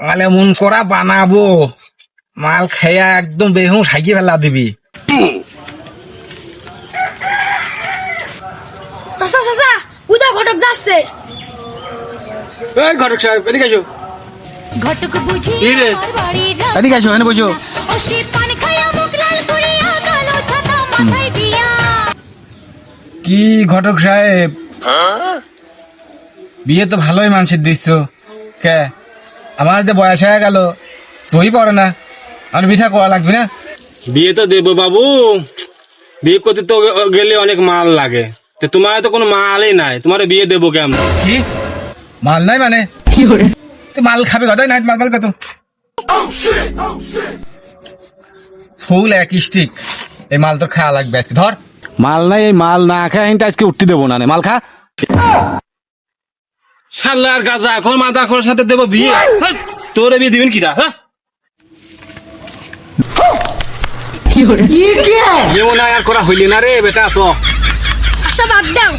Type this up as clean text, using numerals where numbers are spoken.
মাল এমন করা বানাবো, মাল খেয়া একদম বেহুশ হাইকে ফেলা দিবি। চাচা চাচা উদা ঘটক যাচ্ছে। এই ঘটক সাহেব এদিকে আসো। ঘটক বুঝি কি রে? আমার বাড়ির রাস্তা। এদিকে আসো, এখানে বসো। ও সে পান খায়া মুখ লাল করিয়া কালো ছাতা মাথায় দিয়া। কি ঘটক সাহেব, বিয়ে তো ভালোই মানসিক দিচ্ছ। কে আমার যে বয়স হয়ে গেল, সই পড়ে না, আর বিছা করা লাগবে না। বিয়ে তো দেবো বাবু, বিয়ে করতে তো গেলে অনেক মাল লাগে, তো তোমার তো কোনো মালই নাই, তোমার বিয়ে দেবো কেমন? কি মাল নাই মানে? তুই মাল খাবে কথাই নাই, মাল মাল কত ফুল এক স্টিক, এই মাল তো খাওয়া লাগবে আজকে। ধর মাল নাই, এই মাল না খায় আজকে উঠতে দেবো না, মাল খা। শালার গাজা, এখন মাথা খোর সাথে দেবো বিয়ে? তোরে বিয়ে দিবেন কিরা? যেমন আর করা হইলি না রে বেটা, আস। আচ্ছা বাদ দাও।